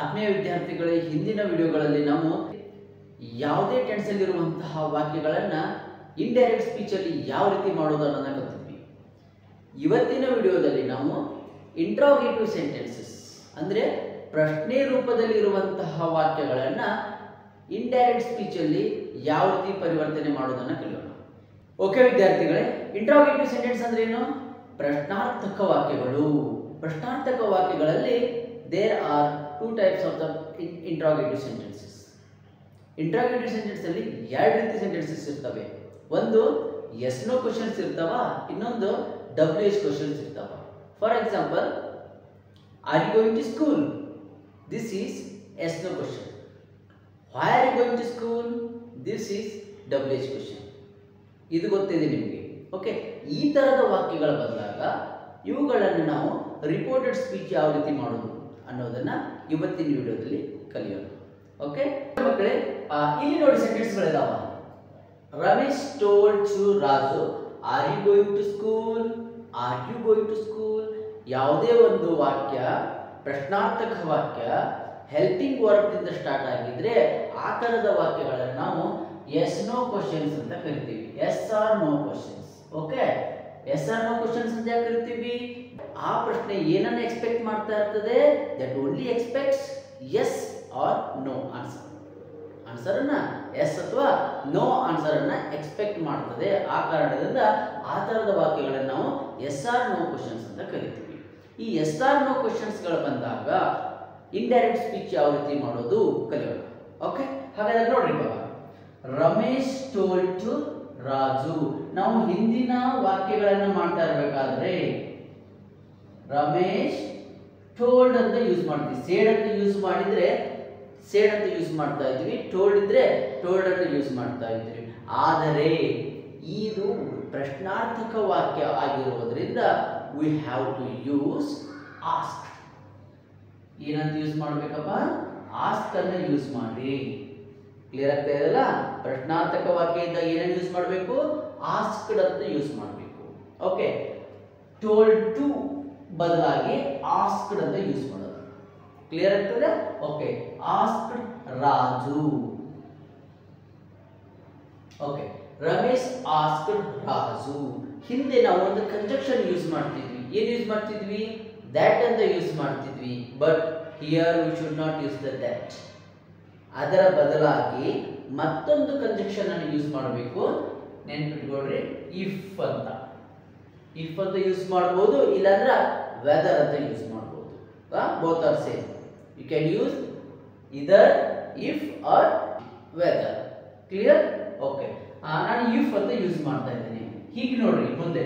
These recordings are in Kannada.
ಆತ್ಮೀಯ ವಿದ್ಯಾರ್ಥಿಗಳೇ, ಹಿಂದಿನ ವಿಡಿಯೋಗಳಲ್ಲಿ ನಾವು ಯಾವುದೇ ಟೆನ್ಸ್ ಅಲ್ಲಿ ಇರುವಂತಹ ವಾಕ್ಯಗಳನ್ನು ಇಂಡೈರೆಕ್ಟ್ ಸ್ಪೀಚ್ ಅಲ್ಲಿ ಯಾವ ರೀತಿ ಮಾಡೋದು ಅನ್ನೋದನ್ನ ಕಲಿತಿದ್ವಿ. ಇವತ್ತಿನ ವಿಡಿಯೋದಲ್ಲಿ ನಾವು ಇಂಟ್ರಾಗೇಟಿವ್ ಸೆಂಟೆನ್ಸಸ್ ಅಂದ್ರೆ ಪ್ರಶ್ನೆ ರೂಪದಲ್ಲಿ ಇರುವಂತಹ ವಾಕ್ಯಗಳನ್ನು ಇಂಡೈರೆಕ್ಟ್ ಸ್ಪೀಚ್ ಅಲ್ಲಿ ಯಾವ ರೀತಿ ಪರಿವರ್ತನೆ ಮಾಡೋದನ್ನ ಕಲಿಯೋಣ. ಓಕೆ ವಿದ್ಯಾರ್ಥಿಗಳೇ, ಇಂಟ್ರಾಗೇಟಿವ್ ಸೆಂಟೆನ್ಸ್ ಅಂದ್ರೆ ಏನು? ಪ್ರಶ್ನಾರ್ಥಕ ವಾಕ್ಯಗಳು. ಪ್ರಶ್ನಾರ್ಥಕ ವಾಕ್ಯಗಳಲ್ಲಿ there are two types of the interrogative sentences. Interrogative sentence ಅಲ್ಲಿ ಎರಡು ರೀತಿ ಸೆಂಟೆನ್ಸಸ್ ಇರ್ತವೆ. ಒಂದು ಎಸ್ ನೋ ಕ್ವಶನ್ಸ್ ಇರ್ತಾವ, ಇನ್ನೊಂದು WH ಕ್ವಶನ್ಸ್ ಇರ್ತಾವ. For example, are you going to school? This is yes no question. Why are you going to school? This is WH question. ಇದು ಗೊತ್ತಿದೆ ನಿಮಗೆ. ಓಕೆ, ಈ ತರದ ವಾಕ್ಯಗಳು ಬಂದಾಗ ಇವುಗಳನ್ನು ನಾವು ರಿಪೋರ್ಟೆಡ್ ಸ್ಪೀಚ್ ಯಾವ ರೀತಿ ಮಾಡೋದು ಅನ್ನೋದನ್ನ ಇವತ್ತಿನ ವಿಡಿಯೋದಲ್ಲಿ ಕಲಿಯೋಣ. ಓಕೆ ಮಕ್ಕಳೇ, ಇಲ್ಲಿ ನೋಡಿ ಸೆಂಟೆನ್ಸ್ಗಳಿದಾವ. Ramesh told to Raju, are you going to school? Are you going to school? ಯಾವುದೇ ಒಂದು ವಾಕ್ಯ ಪ್ರಶ್ನಾರ್ಥಕ ವಾಕ್ಯ ಹೆಲ್ಪಿಂಗ್ ವರ್ಡ್ ಇಂದ ಸ್ಟಾರ್ಟ್ ಆಗಿದ್ರೆ ಆ ತರದ ವಾಕ್ಯಗಳನ್ನು ನಾವು ಎಸ್ ನೋ ಕ್ವಶನ್ಸ್ ಅಂತ ಕರಿತೀವಿ. Yes or no questions. Okay, yes or no questions ಅಂತ ಯಾಕೆ ಕರಿತೀವಿ? ಆ ಪ್ರಶ್ನೆ ಏನನ್ನ ಎಕ್ಸ್ಪೆಕ್ಟ್ ಮಾಡ್ತಾ ಇರ್ತದೆ? That only expects yes or no answer. Answer ಅನ್ನ ಎಸ್ ಅಥವಾ ನೋ ಆನ್ಸರ್ ಅನ್ನ ಎಕ್ಸ್ಪೆಕ್ಟ್ ಮಾಡ್ತದೆ. ಆ ಕಾರಣದಿಂದ ಆ ತರದ ವಾಕ್ಯಗಳನ್ನು ನಾವು ಎಸ್ ಆರ್ ನೋ ಕ್ವಶನ್ಸ್ ಅಂತ ಕರಿತೀವಿ. ಈ ಎಸ್ ಆರ್ ನೋ ಕ್ವಶನ್ಸ್ ಗಳು ಬಂದಾಗ ಇಂಡೈರೆಕ್ಟ್ ಸ್ಪೀಚ್ ಯಾವ ರೀತಿ ಮಾಡೋದು ಕಲಿಯೋಣ. ಓಕೆ, ಹಾಗಾದ್ರೆ ನೋಡ್ರಿ, ಇವಾಗ ರಮೇಶ್ ಟೋಲ್ಡ್ ಟು ರಾಜು. ನಾವು ಹಿಂದಿನ ವಾಕ್ಯಗಳನ್ನು ಮಾಡ್ತಾ ಇರಬೇಕಾದ್ರೆ ರಮೇಶ್ ಟೋಲ್ಡ್ ಅಂತ ಯೂಸ್ ಮಾಡ್ತೀವಿ. ಸೇಡ್ ಅಂತ ಯೂಸ್ ಮಾಡಿದ್ರೆ ಸೇಡ್ ಅಂತ ಯೂಸ್ ಮಾಡ್ತಾ ಇದ್ವಿ, ಟೋಲ್ಡ್ ಇದ್ರೆ ಟೋಲ್ಡ್ ಅಂತ ಯೂಸ್ ಮಾಡ್ತಾ ಇದ್ವಿ. ಆದರೆ ಇದು ಪ್ರಶ್ನಾರ್ಥಕ ವಾಕ್ಯ ಆಗಿರುವುದರಿಂದ we have to use ask. ಏನಂತ ಯೂಸ್ ಮಾಡ್ಬೇಕಪ್ಪ? ಆಸ್ಕ್ ಅನ್ನ ಯೂಸ್ ಮಾಡಿ. ಕ್ಲಿಯರ್ ಆಗ್ತಾ ಇದೆಯಲ್ಲ? ಪ್ರಶ್ನಾರ್ಥಕ ವಾಕ್ಯ ಇದ್ದಾಗ ಏನನ್ನು ಯೂಸ್ ಮಾಡಬೇಕು? ಆಸ್ಕ್ಡ್ ಅಂತ ಯೂಸ್ ಮಾಡಬೇಕು. ಓಕೆ, ಟೋಲ್ಡ್ ಟು ಬದಲಾಗಿ ಆಸ್ಕ್ಡ್ ಅಂತ ಯೂಸ್ ಮಾಡೋದು. ಕ್ಲಿಯರ್ ಆಗ್ತದೆ? Okay, asked Raju. Okay, Ramesh asked Raju. ಹಿಂದೆ ನಾವು ಒಂದು ಕಂಜಂಕ್ಷನ್ ಯೂಸ್ ಮಾಡ್ತಿದ್ವಿ. ಏನು ಯೂಸ್ ಮಾಡ್ತಿದ್ವಿ? ದ್ಯಾಟ್ ಅಂತ ಯೂಸ್ ಮಾಡ್ತಿದ್ವಿ. But here we should not use the that. ಅದರ ಬದಲಾಗಿ ಮತ್ತೊಂದು ಕಂಜಂಕ್ಷನ್ ಅನ್ನು ಯೂಸ್ ಮಾಡಬೇಕು. ನೆನ್ಪಿಟ್ಕೊಳ್ರಿ, ಇಫ್ ಅಂತ. ಇಫ್ ಅಂತ ಯೂಸ್ ಮಾಡಬಹುದು, ಇಲ್ಲಾಂದ್ರೆ ವೆದರ್ ಅಂತ ಯೂಸ್ ಮಾಡಬಹುದು. Both are same. You can use either if or whether. Clear? Okay, ನಾನು ಇಫ್ ಅಂತ ಯೂಸ್ ಮಾಡ್ತಾ ಇದ್ದೀನಿ. ಹೀಗೆ ನೋಡ್ರಿ, ಮುಂದೆ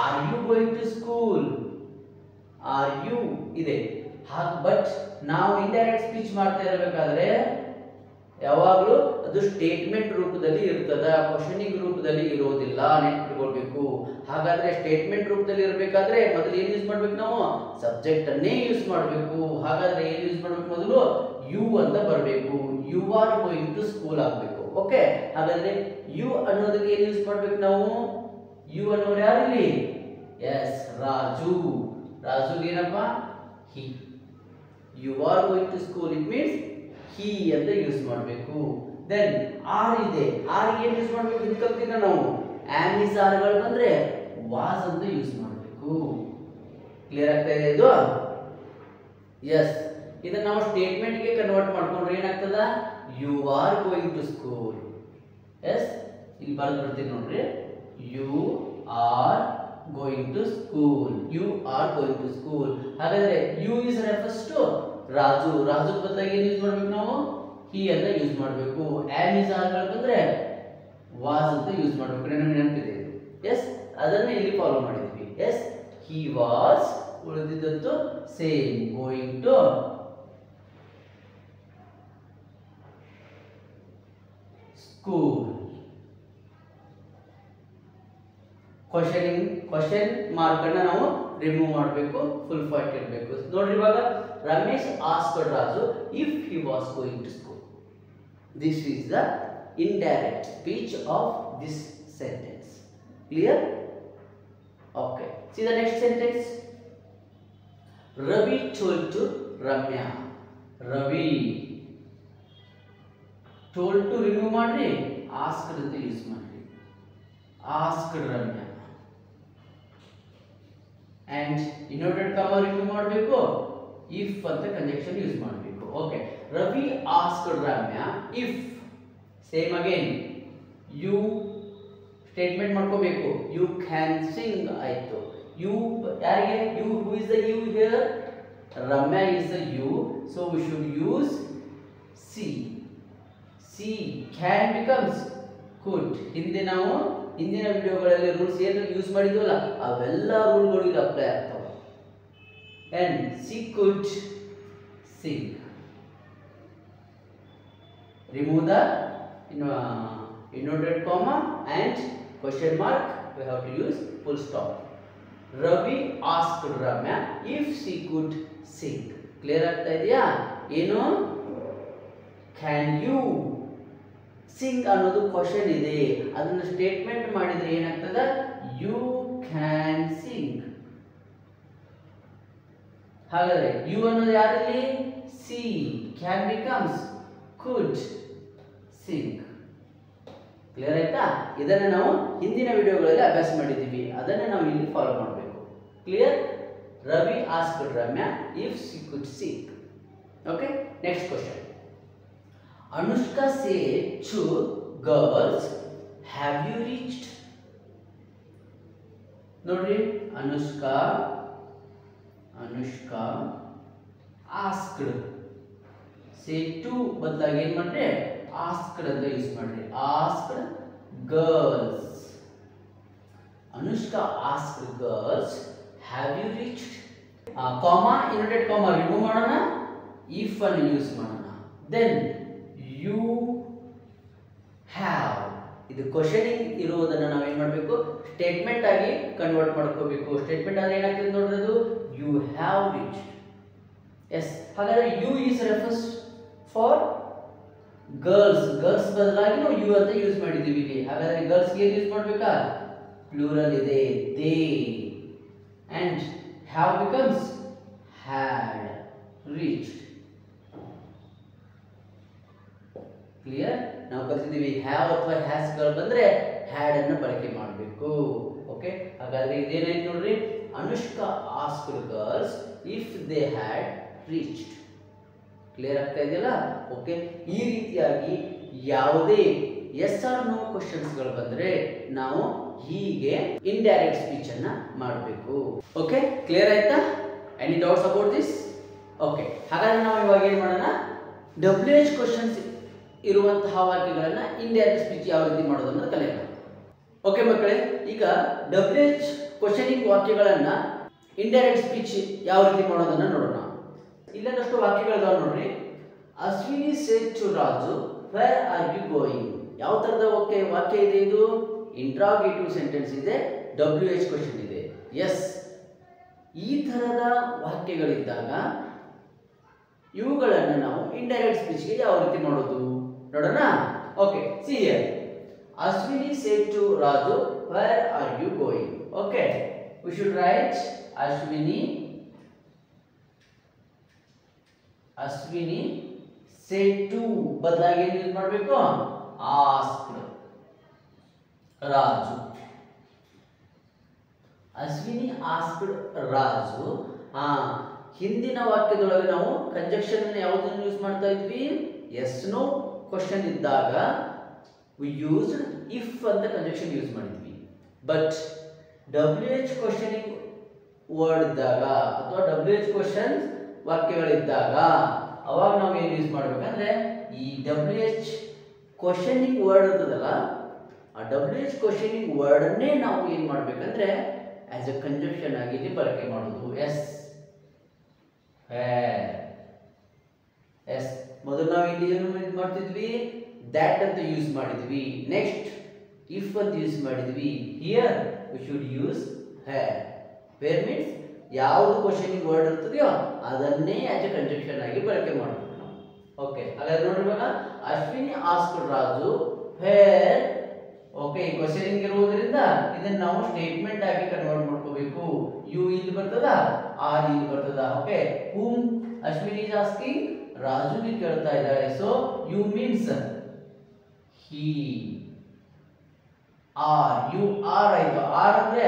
are you going to school? Are you ಇದೆ. ಬಟ್ ನಾವು ಇಂಡೈರೆಕ್ಟ್ ಸ್ಪೀಚ್ ಮಾಡ್ತಾ ಇರಬೇಕಾದ್ರೆ ಯಾವಾಗಲೂ ಅದು ಸ್ಟೇಟ್ಮೆಂಟ್ ರೂಪದಲ್ಲಿ ಇರ್ತದ, ಕ್ವಶನಿಂಗ್ ರೂಪದಲ್ಲಿ ಇರೋದಿಲ್ಲ. ನೆನಪಿಟ್ಕೊಳ್ಬೇಕು. ಹಾಗಾದ್ರೆ ಸ್ಟೇಟ್ಮೆಂಟ್ ರೂಪದಲ್ಲಿ ಇರಬೇಕಾದ್ರೆ ಮೊದಲು ಏನು ಯೂಸ್ ಮಾಡ್ಬೇಕು? ನಾವು ಸಬ್ಜೆಕ್ಟ್ ಅನ್ನೇ ಯೂಸ್ ಮಾಡಬೇಕು. ಹಾಗಾದ್ರೆ ಏನು ಯೂಸ್ ಮಾಡ್ಬೇಕು? ಮೊದಲು ಯು ಅಂತ ಬರಬೇಕು. You are going to school ಆಗಬೇಕು. ಓಕೆ, ಹಾಗಾದ್ರೆ ಯು ಅನ್ನೋದಕ್ಕೆ ಏನು ಯೂಸ್ ಮಾಡ್ಬೇಕು ನಾವು? ಯು ಅನ್ನೋರು ಯಾರು ಇಲ್ಲಿ? ಎಸ್, ರಾಜು. ರಾಜು ಏನಪ್ಪ? He. You are going to school, it means he ಅಂತ ಯೂಸ್ ಮಾಡಬೇಕು. ದೆನ್ ಆರ್ ಇದೆ. ಆರ್ ಏನು ಯೂಸ್ ಮಾಡಬೇಕು? ಇದು ಕಲ್ತಿದ್ದ ನಾವು. ಆಮ್ ಇಸ್ ಆರ್ಗಳು ಬಂದ್ರೆ ವಾಸ್ ಅಂತ ಯೂಸ್ ಮಾಡಬೇಕು. ಕ್ಲಿಯರ್ ಆಗ್ತಾ ಇದೆ ಇದು? ಎಸ್, ಇದನ್ನ ನಾವು ಸ್ಟೇಟ್ಮೆಂಟ್ಗೆ ಕನ್ವರ್ಟ್ ಮಾಡ್ಕೊಂಡ್ರೆ ಏನಾಗ್ತದ? You are going to school. Yes, ಇಲ್ಲಿ ಬರೆದು ಬಿಡ್ತೀನಿ ನೋಡ್ರಿ. You are going to school. You are going to school. ಹಾಗಾದ್ರೆ you is refers to Raju. Raju ಬದಲಾಗಿ ಏನು ಯೂಸ್ ಮಾಡ್ಬೇಕು ನಾವು? ಹಿ ಅಂತ ಯೂಸ್ ಮಾಡಬೇಕು. ಆಮ್ ಇಸ್ ಆರ್ಗಳು ಬಂದ್ರೆ ವಾಸ್ ಅಂತ ಯೂಸ್ ಮಾಡಬೇಕು. ನನಗೆ ನೆನಪಿದೆ. ಎಸ್, ಅದನ್ನ ಇಲ್ಲಿ ಫಾಲೋ ಮಾಡಿದ್ವಿ. Yes, he was. ಉಳಿದಿದ್ದು same, going to school. Question mark ಅನ್ನ ನಾವು ರಿಮೂವ್ ಮಾಡಬೇಕು, ಫುಲ್ ಪಾಯಿಂಟ್ ಇರಬೇಕು. ನೋಡ್ರಿ, ಇವಾಗ Ramesh asked Raju if he was going to school. This is the indirect speech of this sentence. Clear? Okay, see the next sentence. Ravi told to Ramya. Ravi told to remove ಮಾಡ್ರಿ, ಆಸ್ಕ್ಡ್ ಅಂತ ಯೂಸ್ ಮಾಡ್ರಿ, asked Ramya. And inverted comma remove ಮಾಡಬೇಕು, ಇಫ್ ಅಂತ ಕಂಜಂಕ್ಷನ್ ಯೂಸ್ ಮಾಡಬೇಕು. Okay, Ravi asked Ramya if, same again you statement ಮಾಡ್ಕೋಬೇಕು, ಯು ಕ್ಯಾನ್ ಸಿಂಗ್ ಆಯ್ತು. ಯು ಯಾರಿಗೆ, you, who is the you here, Ramya is the you, so we should use she. She can becomes could. ಹಿಂದಿನ ವಿಡಿಯೋಗಳಲ್ಲಿ ರೂಲ್ಸ್ ಏನು ಯೂಸ್ ಮಾಡಿದ್ವಲ್ಲ ಅವೆಲ್ಲ ರೂಲ್ಗಳು ಇಲ್ಲಿ ಅಪ್ಲೈ ಆಗ್ತವೆ. And she could Singh. Remove the inverted comma and question mark, we have to use full stop. Ravi asked Ramya if she could sing. Clear ಆಗ್ತಾ ಇದೆಯಾ? ಏನು, ಕ್ಯಾನ್ ಯು ಸಿಂಗ್ ಅನ್ನೋದು ಕ್ವಶನ್ ಇದೆ, ಅದನ್ನು ಸ್ಟೇಟ್ಮೆಂಟ್ ಮಾಡಿದ್ರೆ ಏನಾಗ್ತದೆ, ಯು ಕ್ಯಾನ್ ಸಿಂಗ್. ಹಾಗಾದ್ರೆ ಯು ಅನ್ನೋದು ಯಾರಲ್ಲಿ, C, can becomes could Singh. Clear ಆಯ್ತಾ? ಇದನ್ನು ನಾವು ಹಿಂದಿನ ವಿಡಿಯೋಗಳಲ್ಲಿ ಅಭ್ಯಾಸ ಮಾಡಿದ್ದೀವಿ, ಅದನ್ನು ನಾವು ಇಲ್ಲಿ ಫಾಲೋ ಮಾಡಬೇಕು. Clear? Ravi asked Ramya if she could Singh. Okay, next question. Anushka said to girls, have you reached? ನೋಡ್ರಿ, ಅನುಷ್ಕಾ ಆಸ್ಕ್ಡ್, said to ಬದಲಾಗಿ ಏನು ಮಾಡ್ರಿ, ಆಸ್ಕ್ಡ್ ಅಂತ ಯೂಸ್ ಮಾಡ್ರಿ, asked girls. Anushka asked girls, have you reached? Comma, inverted comma remove ಮಾಡೋಣ, ಇಫ್ ಅನ್ನು ಯೂಸ್ ಮಾಡೋಣ. ದೆನ್ ಯು ಹ್ಯಾವ್, ಇದು ಕ್ವಶನಿಂಗ್ ಇರುವುದನ್ನು ನಾವು ಏನು ಮಾಡಬೇಕು, ಸ್ಟೇಟ್ಮೆಂಟ್ ಆಗಿ ಕನ್ವರ್ಟ್ ಮಾಡ್ಕೋಬೇಕು. ಸ್ಟೇಟ್ಮೆಂಟ್ ಆದ್ರೆ ಏನಾಗ್ತದೆ ನೋಡ್ರಿ, ಅದು ಯು ಹ್ಯಾವ್ ರೀಚ್ಡ್. ಎಸ್, ಹಾಗಾದ್ರೆ you is refers for girls. Girls ಬದಲಾಗಿ ನಾವು ಯು ಅಂತ ಯೂಸ್ ಮಾಡಿದ್ದೀವಿ ಇಲ್ಲಿ. ಹಾಗಾದ್ರೆ ಗರ್ಲ್ಸ್ ಏನು ಯೂಸ್ ಮಾಡಬೇಕಾ, ಪ್ಲೂರಲ್ ಇದೆ, they. And have becomes had reached. Clear? ನಾವು ಕಲಿತಿದ್ದೀವಿ ಹ್ಯಾವ್ ಅಥವಾ ಹ್ಯಾಸ್ ಗಳು ಬಂದ್ರೆ ಹ್ಯಾಡ್ ಅನ್ನು ಬಳಕೆ ಮಾಡಬೇಕು. ಓಕೆ, ಹಾಗಾದ್ರೆ ಇದೇನಾಯ್ತು ನೋಡ್ರಿ, Anushka asked girls if they had reached. Clear ಆಗ್ತಾ ಇದೆಯಲ್ಲ? ಓಕೆ, ಈ ರೀತಿಯಾಗಿ ಯಾವುದೇ ಎಸ್ ಆರ್ ನೋ ಕ್ವಶನ್ಸ್ಗಳು ಬಂದರೆ ನಾವು ಹೀಗೆ ಇಂಡೈರೆಕ್ಟ್ ಸ್ಪೀಚ್ ಅನ್ನ ಮಾಡಬೇಕು. ಓಕೆ, ಕ್ಲಿಯರ್ ಆಯ್ತಾ? Any doubts about this? Okay, ಹಾಗಾದ್ರೆ ನಾವು ಇವಾಗ ಏನು ಮಾಡೋಣ, WH ಕ್ವಶನ್ಸ್ ಇರುವಂತಹ ವಾಕ್ಯಗಳನ್ನ ಇಂಡೈರೆಕ್ಟ್ ಸ್ಪೀಚ್ ಯಾವ ರೀತಿ ಮಾಡೋದನ್ನ ಕಲಿಯೋಣ. ಓಕೆ ಮಕ್ಕಳೇ, ಈಗ WH ಕ್ವಶನಿಂಗ್ ವಾಕ್ಯಗಳನ್ನ ಇಂಡೈರೆಕ್ಟ್ ಸ್ಪೀಚ್ ಯಾವ ರೀತಿ ಮಾಡೋದನ್ನ ನೋಡೋಣ. ಇಲ್ಲದಷ್ಟು ವಾಕ್ಯಗಳಿದಾವೆ ನೋಡ್ರಿ. Ashwini said to Raju, where are you going? ಯಾವ ತರದ ವಾಕ್ಯ ಇದೆ ಇದು? ಇಂಟ್ರಾಗೇಟಿವ್ ಸೆಂಟೆನ್ಸ್ ಇದೆ, WH ಕ್ವಶನ್ ಇದೆ. ಎಸ್, ಈ ತರದ ವಾಕ್ಯಗಳಿದ್ದಾಗ ಇವುಗಳನ್ನು ನಾವು ಇಂಡೈರೆಕ್ಟ್ ಸ್ಪೀಚ್ಗೆ ಯಾವ ರೀತಿ ಮಾಡೋದು ನೋಡೋಣ. Okay, see here. Ashwini said to Raju, where are you going? Okay, we should write Ashwini said to ಬದಲಾಗಿ ಏನು ಯೂಸ್ ಮಾಡಬೇಕು, ಆಸ್ಕ್ಡ್ ರಾಜು. ಅಶ್ವಿನಿ ಆಸ್ಕ್ಡ್ ರಾಜು. ಹಿಂದಿನ ವಾಕ್ಯದೊಳಗೆ ನಾವು ಕಂಜಂಕ್ಷನ್ ಅನ್ನು ಯಾವುದನ್ನು ಯೂಸ್ ಮಾಡ್ತಾ ಇದ್ವಿ, ಎಸ್ ನೋ ಕ್ವಶನ್ ಇದ್ದಾಗ ವಿ ಯೂಸ್ಡ್ ಇಫ್ ಅಂತ ಕಂಜಂಕ್ಷನ್ ಯೂಸ್ ಮಾಡಿದ್ವಿ. ಬಟ್ WH ಕ್ವಶನಿಂಗ್ ವರ್ಡ್ ಇದ್ದಾಗ ಅಥವಾ WH ಕ್ವಶನ್ ವಾಕ್ಯಗಳಿದ್ದಾಗ ಅವಾಗ ನಾವು ಏನು ಯೂಸ್ ಮಾಡ್ಬೇಕಂದ್ರೆ ಈ WH ಕ್ವಶನಿಂಗ್ ವರ್ಡ್ ಇರ್ತದಲ್ಲ, ಆ WH ಕ್ವಶನಿಂಗ್ ವರ್ಡ್ ಅನ್ನೇ ನಾವು ಏನು ಮಾಡ್ಬೇಕಂದ್ರೆ ಆಸ್ ಎ ಕಂಜಂಕ್ಷನ್ ಆಗಿ ಇಲ್ಲಿ ಬಳಕೆ ಮಾಡೋದು. ಎಸ್, ಎಸ್, ಮೊದಲು ನಾವು ಇಲ್ಲಿ ಏನು ಮಾಡ್ತಿದ್ವಿ, ದ್ಯಾಟ್ ಅಂತ ಯೂಸ್ ಮಾಡಿದ್ವಿ. ನೆಕ್ಸ್ಟ್ ಇಫ್ ಅಂತ ಯೂಸ್ ಮಾಡಿದ್ವಿ. Here we should use where. Where means ಯಾವುದು ಕ್ವಶನಿಂಗ್ ವರ್ಡ್ ಇರ್ತದೆಯೋ ಅದನ್ನೇ ಆಸ್ ಎ ಕಂಜಂಕ್ಷನ್ ಆಗಿ ಬಳಕೆ ಮಾಡಬೇಕು ನಾವು. ಓಕೆ, ಹಾಗಾದ್ರೆ ನೋಡ್ರಿ ಇವಾಗ Ashwini asked Raju where. Okay, ಈ ಕ್ವಶನಿಂಗ್ ಇರುವುದರಿಂದ ಇದನ್ನ ನಾವು ಸ್ಟೇಟ್ಮೆಂಟ್ ಆಗಿ ಕನ್ವರ್ಟ್ ಮಾಡ್ಕೋಬೇಕು. ಯು ಇಲ್ಲಿ ಬರ್ತದ, ಆರ್ ಇಲ್ಲಿ ಬರ್ತದ. Okay, whom Ashwini is asking ರಾಜುಗೆ ಕೇಳ್ತಾ ಇದ್ದಾಳೆ. So you means he are, you are ಆಯ್ತು. ಆರ್ ಅಂದ್ರೆ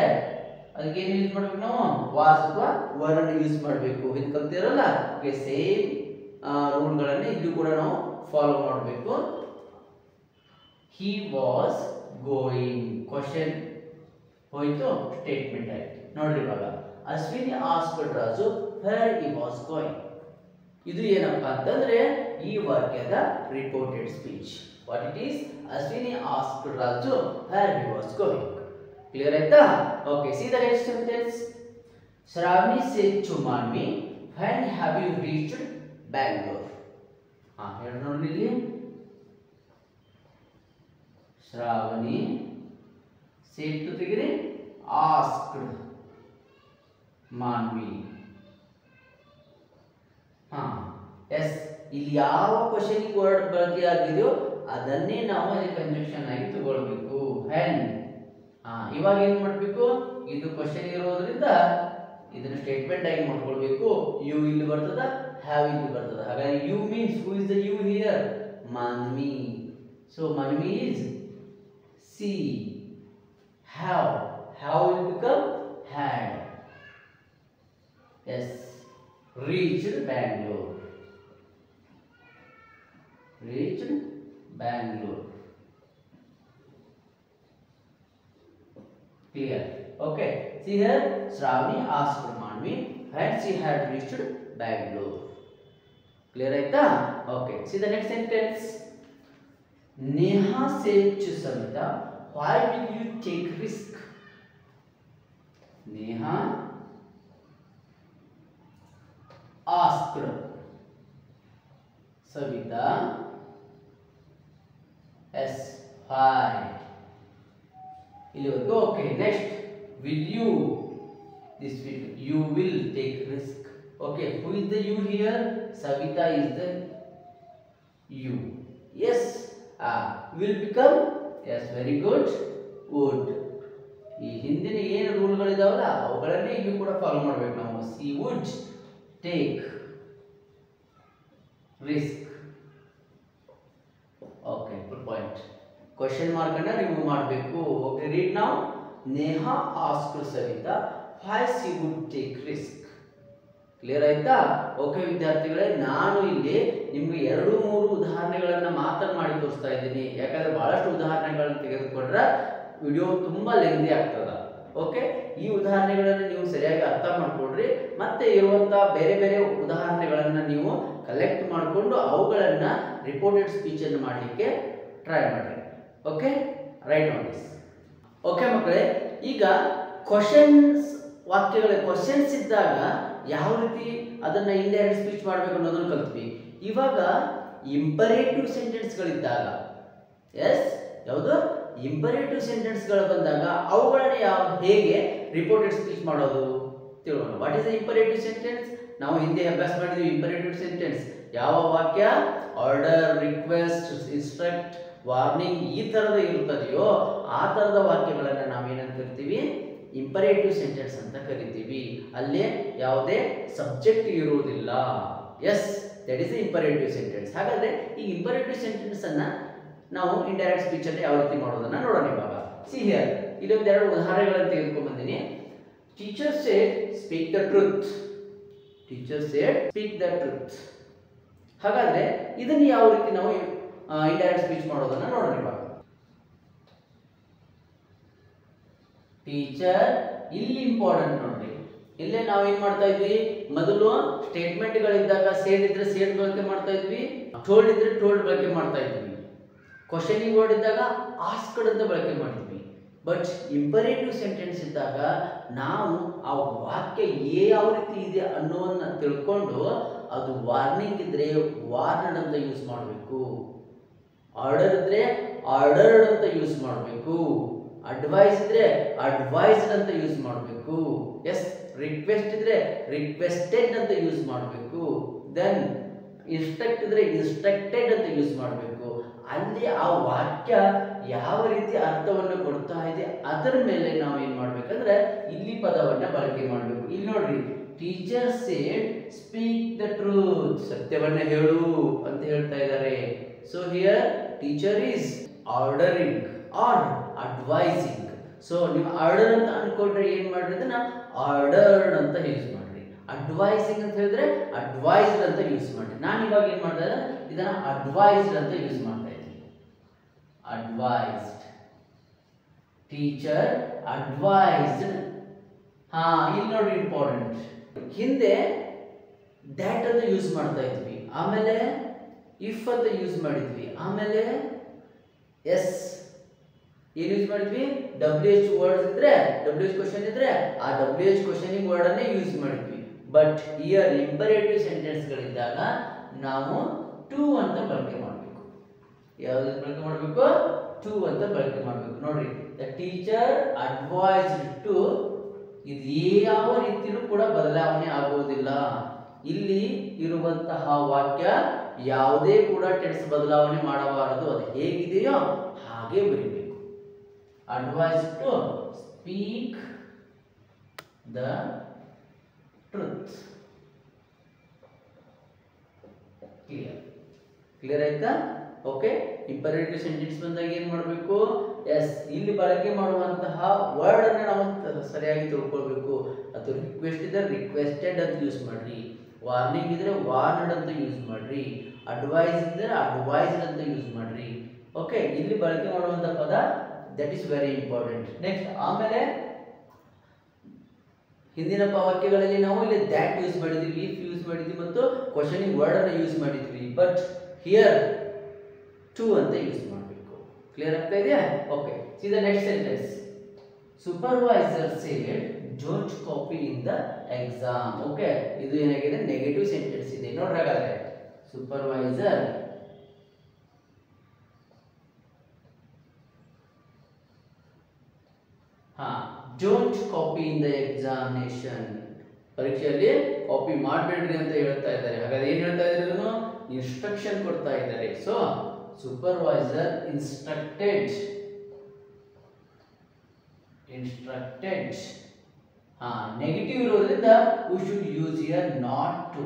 ಅದಕ್ಕೆ ಏನು ಯೂಸ್ ಮಾಡ್ಬೇಕು ನಾವು, ವಾಸ್ ಅಥವಾ ವರ್ ಯೂಸ್ ಮಾಡಬೇಕು. ಇದು ಕಲ್ತಿರಲ್ಲ, ಓಕೆ ಸೇಮ್ ರೂಲ್ಗಳನ್ನೇ ಇದು ಕೂಡ ನಾವು ಫಾಲೋ ಮಾಡಬೇಕು. ಹಿ ವಾಸ್ ಗೋಯಿಂಗ್, ಕ್ವಶನ್ ಹೋಯ್ತು, ಸ್ಟೇಟ್ಮೆಂಟ್ ಆಯ್ತು. ನೋಡ್ರಿ ಇವಾಗ Ashwini asked Raju where he was going. ಇದು ಏನಪ್ಪಾ ಅಂತಂದ್ರೆ ಈ ವಾಕ್ಯದ reported speech. What it is, Ashwini asked Raju where he was going. Clear ಆಯ್ತಾ? Okay, see the next sentence. Shravani said to Manvi when have you reached Bangalore. ಹೇಳಿ ನೋಡಿ ಇಲ್ಲಿ. ಶ್ರಾವಣಿ ಸೇಡ್ ಟು ತೆಗಿರಿ, ಆಸ್ಕ್ಡ್ ಮಾನ್ವಿ. ಎಸ್, ಇಲ್ಲಿ ಯಾವ ಕ್ವಶನ್ ವರ್ಡ್ ಬಳಕೆ ಆಗಿದೆಯೋ ಅದನ್ನೇ ನಾವು ಕಂಜಂಕ್ಷನ್ ಆಗಿ ತಗೊಳ್ಬೇಕು. ಹೆನ್. ಇವಾಗ ಏನ್ ಮಾಡ್ಬೇಕು, ಇದು ಕ್ವಶನ್ ಇರೋದ್ರಿಂದ ಇದನ್ನ ಸ್ಟೇಟ್ಮೆಂಟ್ ಆಗಿ ಮಾಡ್ಕೊಳ್ಬೇಕು. ಯು ಇಲ್ಲಿ ಬರ್ತದ, ಹ್ಯಾವ್ ಇಲ್ಲಿ ಬರ್ತದ. ಹಾಗಾಗಿ you means who is the you here, Manvi. So Manvi is she. Have will become had. Yes, reached Bangalore. Reached Bangalore. Clear? Okay. See here, Shravani asked Manvi when she had reached Bangalore. Clear aita? Okay. See the next sentence. Neha said to Savita, why will you take risk? Neha asked Savita, yes, why? Okay, next, will you, this will, you will take risk. Okay, who is the you here? Savita is the you. Yes, will become, yes, very good, would. ಈ ಹಿಂದಿನ ಏನು ರೂಲ್ಗಳಿದಾವಲ್ಲ ಅವುಗಳನ್ನೇ ಇಲ್ಲಿ ಕೂಡ ಫಾಲೋ ಮಾಡಬೇಕು ನಾವು. She would take risk. Okay, full point. Question mark ಅನ್ನ ರಿಮೂವ್ ಮಾಡಬೇಕು. ಓಕೆ, ರೀಡ್ ನಾವು. Neha asked Savita why she would take risk. Clear ಆಯ್ತಾ? ಓಕೆ ವಿದ್ಯಾರ್ಥಿಗಳೇ, ನಾನು ಇಲ್ಲಿ ನಿಮ್ಗೆ 2-3 ಉದಾಹರಣೆಗಳನ್ನ ಮಾತ್ರ ಮಾಡಿ ತೋರಿಸ್ತಾ ಇದ್ದೀನಿ. ಯಾಕಂದ್ರೆ ಬಹಳಷ್ಟು ಉದಾಹರಣೆಗಳನ್ನ ತೆಗೆದುಕೊಂಡ್ರೆ ವಿಡಿಯೋ ತುಂಬಾ ಲೆಂದಿ ಆಗ್ತದ. ಓಕೆ, ಈ ಉದಾಹರಣೆಗಳನ್ನು ನೀವು ಸರಿಯಾಗಿ ಅರ್ಥ ಮಾಡ್ಕೊಡ್ರಿ. ಮತ್ತೆ ಇರುವಂತಹ ಬೇರೆ ಬೇರೆ ಉದಾಹರಣೆಗಳನ್ನ ನೀವು ಕಲೆಕ್ಟ್ ಮಾಡಿಕೊಂಡು ಅವುಗಳನ್ನ ರಿಪೋರ್ಟೆಡ್ ಸ್ಪೀಚ್ ಅನ್ನು ಮಾಡಲಿಕ್ಕೆ ಟ್ರೈ ಮಾಡ್ರಿ. Okay, right on this. Okay ಮಕ್ಕಳೇ, ಈಗ ಕ್ವಶನ್ಸ್ ಕ್ವಶನ್ಸ್ ಇದ್ದಾಗ ಯಾವ ರೀತಿ ಅದನ್ನ ಇಂಡೈರೆಕ್ಟ್ ಸ್ಪೀಚ್ ಮಾಡಬೇಕು ಅನ್ನೋದನ್ನು ಕಲ್ತ್ವಿ. ಇವಾಗ ಇಂಪರೇಟಿವ್ ಸೆಂಟೆನ್ಸ್ಗಳಿದ್ದಾಗ, ಎಸ್ ಯಾವುದು ಇಂಪರೇಟಿವ್ ಸೆಂಟೆನ್ಸ್ಗಳು ಬಂದಾಗ ಅವುಗಳನ್ನ ಹೇಗೆ ರಿಪೋರ್ಟೆಡ್ ಸ್ಪೀಚ್ ಮಾಡೋದು ತಿಳ್ಕೊಳ್ಳೋಣ. What is the imperative sentence? ನಾವು ಹಿಂದೆ ಅಭ್ಯಾಸ ಮಾಡಿದ್ವಿ. ಇಂಪರೇಟಿವ್ ಸೆಂಟೆನ್ಸ್ ಯಾವ ವಾಕ್ಯ ಆರ್ಡರ್, ರಿಕ್ವೆಸ್ಟ್, ಇನ್ಸ್ಟ್ರಕ್ಟ್, ವಾರ್ನಿಂಗ್ ಈ ತರದ ಇರುತ್ತದೆಯೋ ಆ ತರದ ವಾಕ್ಯಗಳನ್ನ ನಾವೇನಂತ ಕರಿತೀವಿ, ಇಂಪರೇಟಿವ್ ಸೆಂಟೆನ್ಸ್ ಅಂತ ಕರಿತೀವಿ. ಅಲ್ಲಿ ಯಾವುದೇ ಸಬ್ಜೆಕ್ಟ್ ಇರುವುದಿಲ್ಲ. Yes, that is imperative sentence. ಹಾಗಾದ್ರೆ ಈ ಇಂಪರೇಟಿವ್ ಸೆಂಟೆನ್ಸ್ ಅನ್ನ ನಾವು ಇಂಡೈರೆಕ್ಟ್ ಸ್ಪೀಚ್ ಅಲ್ಲಿ ಯಾವ ರೀತಿ ಮಾಡೋದನ್ನ ನೋಡೋಣ ಇವಾಗ. ಸಿ ಹಿಯರ್, ಇಲ್ಲೊಂದು 2 ಉದಾಹರಣೆಗಳನ್ನು ತೆಗೆದುಕೊಂಡು ಬಂದಿನಿ. Teacher said speak the truth. Teacher said speak the truth. ಹಾಗಾದ್ರೆ ಇದನ್ನ ಯಾವ ರೀತಿ ನಾವು ಇಂಡೈರೆಕ್ಟ್ ಸ್ಪೀಚ್ ಮಾಡೋದನ್ನ ನೋಡೋಣ ಇವಾಗ. ಟೀಚರ್ ಇಲ್ಲಿ ಇಂಪಾರ್ಟೆಂಟ್ ನೋಡ್ರಿ. ಇಲ್ಲೇ ನಾವು ಏನ್ ಮಾಡ್ತಾ ಇದ್ವಿ, ಮೊದಲು ಸ್ಟೇಟ್ಮೆಂಟ್ ಗಳಿದ್ದಾಗ ಸೇಡ್ ಇದ್ರೆ ಸೇಡ್ ಬಳಕೆ ಮಾಡ್ತಾ ಇದ್ವಿ, ಟೋಲ್ಡ್ ಇದ್ರೆ ಟೋಲ್ಡ್ ಬಳಕೆ ಮಾಡ್ತಾ ಇದ್ವಿ, ಕ್ವಶನಿಂಗ್ ವರ್ಡ್ ಇದ್ದಾಗ ಆಸ್ಕ್ಡ್ ಅಂತ ಬಳಕೆ ಮಾಡಿದ್ವಿ. ಬಟ್ ಇಂಪರೇಟಿವ್ ಸೆಂಟೆನ್ಸ್ ಇದ್ದಾಗ ನಾವು ಆ ವಾಕ್ಯ ಯಾವ ರೀತಿ ಇದೆ ಅನ್ನೋದನ್ನ ತಿಳ್ಕೊಂಡು ಅದು ವಾರ್ನಿಂಗ್ ಇದ್ರೆ ವಾರ್ನಡ್ ಅಂತ ಯೂಸ್ ಮಾಡಬೇಕು, ಆರ್ಡರ್ ಇದ್ರೆ ಆರ್ಡರ್ಡ್ ಅಂತ ಯೂಸ್ ಮಾಡಬೇಕು, ಅಡ್ವೈಸ್ ಇದ್ರೆ ಅಡ್ವೈಸ್ಡ್ ಅಂತ ಯೂಸ್ ಮಾಡಬೇಕು, ಎಸ್ ರಿಕ್ವೆಸ್ಟ್ ಇದ್ರೆ ರಿಕ್ವೆಸ್ಟೆಡ್ ಅಂತ ಯೂಸ್ ಮಾಡಬೇಕು, ದೆನ್ ಇನ್ಸ್ಟ್ರಕ್ಟ್ ಇದ್ರೆ ಇನ್ಸ್ಟ್ರಕ್ಟೆಡ್ ಅಂತ ಯೂಸ್ ಮಾಡಬೇಕು. ಅಲ್ಲಿ ಆ ವಾಕ್ಯ ಯಾವ ರೀತಿ ಅರ್ಥವನ್ನು ಕೊಡ್ತಾ ಇದೆ ಅದರ ಮೇಲೆ ನಾವು ಏನ್ ಮಾಡ್ಬೇಕಂದ್ರೆ ಇಲ್ಲಿ ಪದವನ್ನ ಬಳಕೆ ಮಾಡಬೇಕು. ಇಲ್ಲಿ ನೋಡ್ರಿ, teacher said speak the truth, ಸತ್ಯವನ್ನ ಹೇಳು ಅಂತ ಹೇಳ್ತಾ ಇದ್ದಾರೆ. So here teacher is ordering or advising. So ನೀವು ಆರ್ಡರ್ ಅಂತ ಅನ್ಕೊಂಡ್ರೆ ಏನ್ ಮಾಡ್ರಿ, ಅದನ್ನ ಆರ್ಡರ್ಡ್ ಅಂತ ಯೂಸ್ ಮಾಡ್ರಿ. ಅಡ್ವೈಸಿಂಗ್ ಅಂತ ಹೇಳಿದ್ರೆ ಅಡ್ವೈಸ್ಡ್ ಅಂತ ಯೂಸ್ ಮಾಡ್ರಿ. ನಾನು ಇವಾಗ ಏನ್ ಮಾಡ್ತಾ ಇದ್ದೆ, ಇದನ್ನ ಅಡ್ವೈಸ್ಡ್ ಅಂತ ಯೂಸ್ ಮಾಡ್ತಾ ಇದ್ದೀನಿ. Advised, teacher advised. ಹಾ, ಇಲ್ಲಿ ನೋಡಿ ಇಂಪಾರ್ಟೆಂಟ್. ಹಿಂದೆ ದ್ಯಾಟ್ ಅಂತ ಯೂಸ್ ಮಾಡ್ತಾ ಇದ್ವಿ, ಆಮೇಲೆ ಇಫ್ ಅಂತ ಯೂಸ್ ಮಾಡಿದ್ವಿ, ಆಮೇಲೆ ಎಸ್ ಏನು ಯೂಸ್ ಮಾಡಿದ್ವಿ, WH ವರ್ಡ್ಸ್ ಇದ್ರೆ, WH ಕ್ವಶನ್ ಇದ್ರೆ ಆ WH ಕ್ವಶನಿಂಗ್ ವರ್ಡ್ ಅನ್ನೇ ಯೂಸ್ ಮಾಡಿದ್ವಿ. ಬಟ್ ಹಿಯರ್ ಇಂಪರೇಟಿವ್ ಸೆಂಟೆನ್ಸ್ ಗಳಿದ್ದಾಗ ನಾವು ಟು ಅಂತ ಬಳಕೆ ಮಾಡಬೇಕು. ಯಾವ್ದು ಬಳಕೆ ಮಾಡಬೇಕು, ಟು ಅಂತ ಬಳಕೆ ಮಾಡಬೇಕು. ನೋಡ್ರಿ, ದ ಟೀಚರ್ ಅಡ್ವೈಸ್ಡ್ ಟು, ಇದು ಯಾವ ರೀತಿಯೂ ಕೂಡ ಬದಲಾವಣೆ ಆಗುವುದಿಲ್ಲ. ಇಲ್ಲಿ ಇರುವಂತಹ ವಾಕ್ಯ ಯಾವುದೇ ಕೂಡ ಟೆನ್ಸ್ ಬದಲಾವಣೆ ಮಾಡಬಾರದು, ಅದು ಹೇಗಿದೆಯೋ ಹಾಗೆ ಬರೀಬೇಕು. Advise to speak the truth. Clear ಆಯ್ತಾ? ಓಕೆ, ಇಂಪರೇಟಿವ್ ಸೆಂಟೆನ್ಸ್ ಬಂದಾಗ ಏನ್ ಮಾಡಬೇಕು, ಎಸ್ ಇಲ್ಲಿ ಬಳಕೆ ಮಾಡುವಂತಹ ವರ್ಡ್ ಅನ್ನ ನಾವು ಸರಿಯಾಗಿ ತಿಳ್ಕೊಳ್ಬೇಕು. ಅದು ರಿಕ್ವೆಸ್ಟ್ ಇದ್ರೆ ರಿಕ್ವೆಸ್ಟೆಡ್ ಅಂತ ಯೂಸ್ ಮಾಡ್ರಿ, ವಾರ್ನಿಂಗ್ ಇದ್ರೆ ವಾರ್ನ್ಡ್ ಅಂತ ಯೂಸ್ ಮಾಡ್ರಿ, ಅಡ್ವೈಸ್ ಇದ್ರೆ ಅಡ್ವೈಸ್ಡ್ ಅಂತ ಯೂಸ್ ಮಾಡ್ರಿ. ಓಕೆ, ಇಲ್ಲಿ ಬಳಕೆ ಮಾಡುವಂತಹ ಪದ that is very important. Next ಆಮೇಲೆ ಹಿಂದಿನ ವಾಕ್ಯಗಳಲ್ಲಿ ನಾವು ಇಲ್ಲಿ ದ್ಯಾಟ್ ಯೂಸ್ ಮಾಡಿದ್ವಿ, ಇಫ್ ಯೂಸ್ ಮಾಡಿದ್ವಿ ಮತ್ತು ಕ್ವಶನಿಂಗ್ ವರ್ಡ್ ಅನ್ನು ಯೂಸ್ ಮಾಡಿದ್ವಿ. ಬಟ್ ಹಿಯರ್ ಟು ಅಂತ ಯೂಸ್ ಮಾಡಬೇಕು. ಕ್ಲಿಯರ್ ಆಗ್ತಾ ಇದೆಯಾ? Okay, see the next sentence. Supervisor said don't copy in the exam. Okay, ಇದು ಏನಾಗಿದೆ, ನೆಗೆಟಿವ್ ಸೆಂಟೆನ್ಸ್ ಇದೆ. ನೋಡ್ರಿ ಹಾಗಾದ್ರೆ, supervisor don't copy in the examination, ಪರೀಕ್ಷೆಯಲ್ಲಿ ಕಾಪಿ ಮಾಡಬೇಡ್ರಿ ಅಂತ ಹೇಳ್ತಾ ಇದ್ದಾರೆ. ಹಾಗಾದ್ರೆ ಏನ್ ಹೇಳ್ತಾ ಇದ್ದಾರೆ, ಇದನ್ನು ಇನ್ಸ್ಟ್ರಕ್ಷನ್ ಕೊಡ್ತಾ ಇದ್ದಾರೆ. ಸೊ ಸೂಪರ್ವೈಸರ್ ಇನ್ಸ್ಟ್ರಕ್ಟೆಡ್ ನೆಗೆಟಿವ್ ಇರೋದ್ರಿಂದ we should use here not to.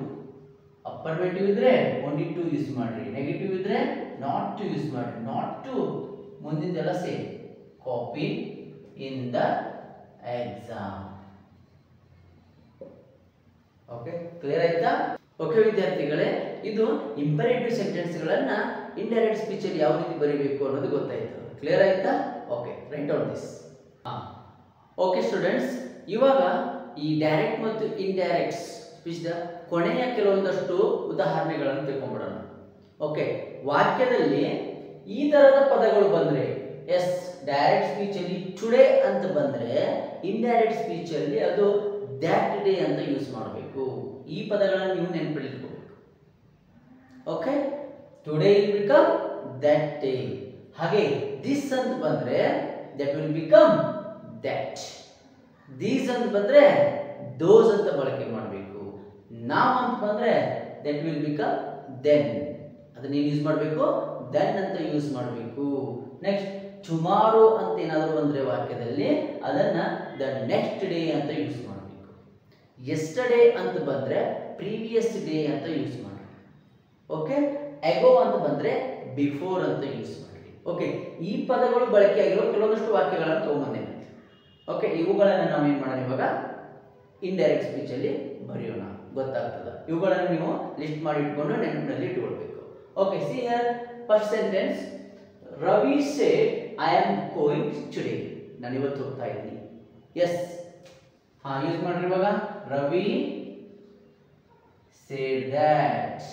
Affirmative ಇದ್ರೆ ಓನ್ಲಿ ಟು ಯೂಸ್ ಮಾಡ್ರಿ, ನೆಗೆಟಿವ್ ಇದ್ರೆ ನಾಟ್ ಟು ಯೂಸ್ ಮಾಡ್ರಿ. ನಾಟ್ ಟು ಮುಂದಿಂದೆಲ್ಲ same, copy in the exam. Okay, clear ಆಯ್ತಾ? ಓಕೆ ವಿದ್ಯಾರ್ಥಿಗಳೇ, ಇದು ಇಂಪರೇಟಿವ್ ಸೆಂಟೆನ್ಸ್ ಗಳನ್ನ ಇಂಡೈರೆಕ್ಟ್ ಸ್ಪೀಚ್ ಅಲ್ಲಿ ಯಾವ ರೀತಿ ಬರೀಬೇಕು ಅನ್ನೋದು ಗೊತ್ತಾಯ್ತು. ಕ್ಲಿಯರ್ ಆಯ್ತಾ? Okay, right down this. Okay students, ಇವಾಗ ಈ ಡೈರೆಕ್ಟ್ ಮತ್ತು ಇಂಡೈರೆಕ್ಟ್ ಸ್ಪೀಚ್ ದ ಕೊನೆಯ ಕೆಲವೊಂದಷ್ಟು ಉದಾಹರಣೆಗಳನ್ನು ತಿಳ್ಕೊಂಡ್ಬಿಡೋಣ. ಓಕೆ, ವಾಕ್ಯದಲ್ಲಿ ಈ ತರದ ಪದಗಳು ಬಂದ್ರೆ, ಎಸ್ ಡೈರೆಕ್ಟ್ ಸ್ಪೀಚ್ ಅಲ್ಲಿ ಟುಡೇ ಅಂತ ಬಂದ್ರೆ, ಇಂಡೈರೆಕ್ಟ್ ಸ್ಪೀಚ್ ಅಲ್ಲಿ ಅದು ದ್ಯಾಟ್ ಡೇ ಅಂತ ಯೂಸ್ ಮಾಡಬೇಕು. ಈ ಪದಗಳನ್ನು ನೀವು ನೆನಪಿಟ್ಕೋಬೇಕು. Okay, today will become that day. ಹಾಗೆ ದಿಸ್ ಅಂತ ಬಂದ್ರೆ that will become that. These ಅಂತ ಬಂದ್ರೆ ದೋಸ್ ಅಂತ ಬಳಕೆ ಮಾಡಬೇಕು. ನಾವ್ ಅಂತ ಬಂದ್ರೆ ದಟ್ ವಿಲ್ ಬಿಕಮ್ ದೆನ್, ಅದನ್ನ ಯೂಸ್ ಮಾಡಬೇಕು, ದೆನ್ ಅಂತ ಯೂಸ್ ಮಾಡಬೇಕು. ನೆಕ್ಸ್ಟ್ ಟುಮಾರೋ ಅಂತ ಏನಾದರೂ ಬಂದ್ರೆ ವಾಕ್ಯದಲ್ಲಿ ಅದನ್ನ ದ ನೆಕ್ಸ್ಟ್ ಡೇ ಅಂತ ಯೂಸ್ ಮಾಡಬೇಕು. ಯೆಸ್ಟರ್ಡೇ ಅಂತ ಬಂದ್ರೆ ಪ್ರೀವಿಯಸ್ ಡೇ ಅಂತ ಯೂಸ್ ಮಾಡಿ. ಓಕೆ, ಎಗೋ ಅಂತ ಬಂದ್ರೆ ಬಿಫೋರ್ ಅಂತ ಯೂಸ್ ಮಾಡಿ. ಓಕೆ, ಈ ಪದಗಳು ಬಳಕೆ ಆಗಿರೋ ಕೆಲವೊಂದಷ್ಟು ವಾಕ್ಯಗಳನ್ನು ತಗೊಂಬಂದೆ. ಓಕೆ, ಇವುಗಳನ್ನು ನಾವು ಏನ್ ಮಾಡೋಣ, ಇವಾಗ ಇಂಡೈರೆಕ್ಟ್ ಸ್ಪೀಚ್ ಅಲ್ಲಿ ಬರೆಯೋಣ, ಗೊತ್ತಾಗ್ತದ. ಇವುಗಳನ್ನು ನೀವು ಲಿಸ್ಟ್ ಮಾಡಿ ಇಟ್ಕೊಂಡು ನೆನಪಿನಲ್ಲಿ ಇಟ್ಕೊಳ್ಬೇಕು. Okay, see here first sentence. Ravi said I am going today. ನಾನು ಇವತ್ತು ಹೋಗ್ತಾ ಇದ್ದೀನಿ. ಎಸ್, ಯೂಸ್ ಮಾಡ್ರಿ ಇವಾಗ. Ravi said that.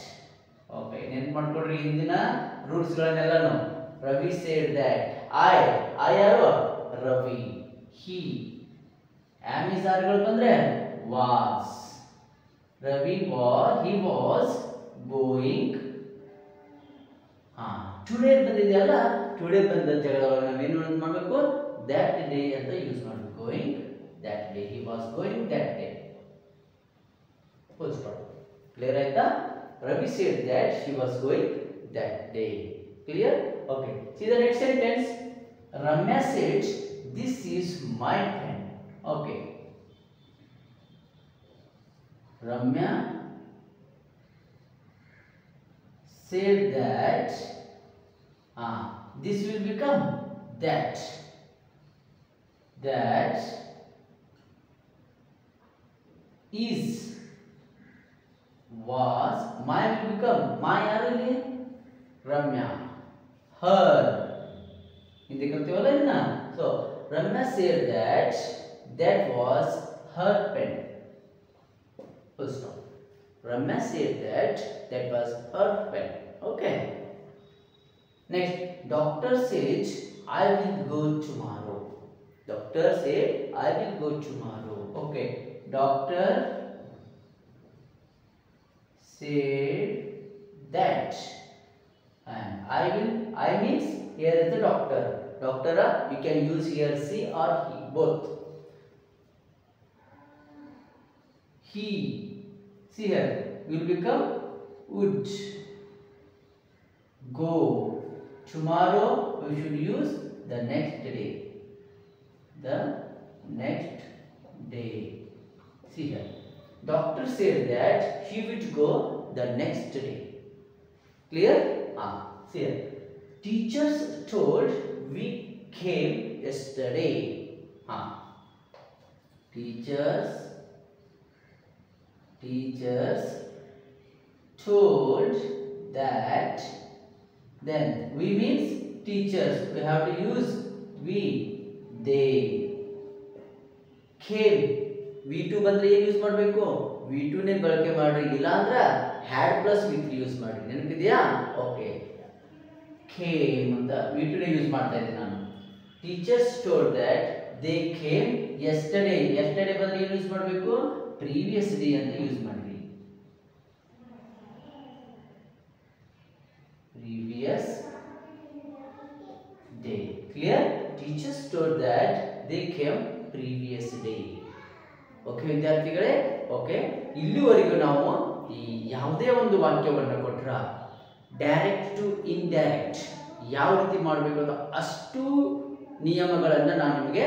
ಓಕೆ, ನೆನ್ಪು ಮಾಡ್ಕೊಡ್ರಿ ಹಿಂದಿನ ರೂಲ್ಸ್ ಗಳನ್ನೆಲ್ಲಾನು. Ravi said that. ಐ ಯಾರು, ರವಿ. he, am is ಆರ್ಗಳು ಬಂದ್ರೆ was. Ravi he was going. Today ಬಂದಿದೆಯಲ್ಲ, ಟುಡೇ ಬಂದ ಜಾಗದಲ್ಲಿ ನಾವೇನು ಮಾಡಬೇಕು, that day ಅಂತ ಯೂಸ್ ಮಾಡಬೇಕು. going that day, he was going that day. full stop. Clear ಆಯ್ತಾ? Ravi said that he was going that day. Clear? Okay, see the next sentence. Ramya said this is my pen. Okay, Ramya said that. This will become that. That is was. My will become my ಯಾರಲ್ಲಿ Ramya. Her. ಹಿಂದೆ ಕಲ್ತೀವಲ್ಲ ಇದನ್ನ. So Ramya said that that was her pen. Full stop. Ramya said that that was her pen. Okay. Next, doctor says I will go tomorrow. Doctor said I will go tomorrow. Okay. Doctor said that, and I means here is the doctor. Doctor, you can use here she or he, both. He, see here, will become would. Go. Tomorrow we should use the next day. The next day. See here. Doctor said that he would go the next day. Clear? See here. Teachers told we came yesterday. Teachers told that. Then we means teachers. We have to use we. They came. V2 ಬಂದ್ರೆ ಏನು ಯೂಸ್ ಮಾಡಬೇಕು? V2 ನೇ ಬಳಕೆ ಮಾಡ್ರಿ. ಇಲ್ಲ ಅಂದ್ರೆ had plus V3 ಯೂಸ್ ಮಾಡ್ರಿ. ನೆನಪಿದೆಯಾ? ಓಕೆ. Came ಅಂತ V2 ನೇ ಯೂಸ್ ಮಾಡ್ತಾ ಇದ್ದೀನಿ ನಾನು. Teachers told that they came yesterday. Yesterday ಬಂದ್ರೆ ಏನು ಯೂಸ್ ಮಾಡಬೇಕು? Previous day ಅಂತ ಯೂಸ್ ಮಾಡ್ರಿ. Previous day. Clear? Teachers told that they came previous day. Okay ವಿದ್ಯಾರ್ಥಿಗಳೇ, ಓಕೆ ಇಲ್ಲಿವರೆಗೂ ನಾವು ಈ ಯಾವುದೇ ಒಂದು ವಾಕ್ಯವನ್ನು ಕೊಟ್ರ ಡೈರೆಕ್ಟ್ ಟು ಇಂಡೈರೆಕ್ಟ್ ಯಾವ ರೀತಿ ಮಾಡಬೇಕು ಅಂತ ಅಷ್ಟು ನಿಯಮಗಳನ್ನು ನಾನು ನಿಮಗೆ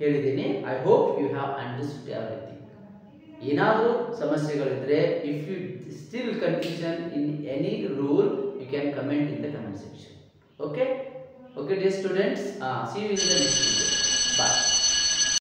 ಹೇಳಿದ್ದೀನಿ. I hope you have understood everything. ಏನಾದರೂ ಸಮಸ್ಯೆಗಳಿದ್ರೆ if you still confusion in any rule you can comment in the comment section. Okay, dear students, see you in the next video.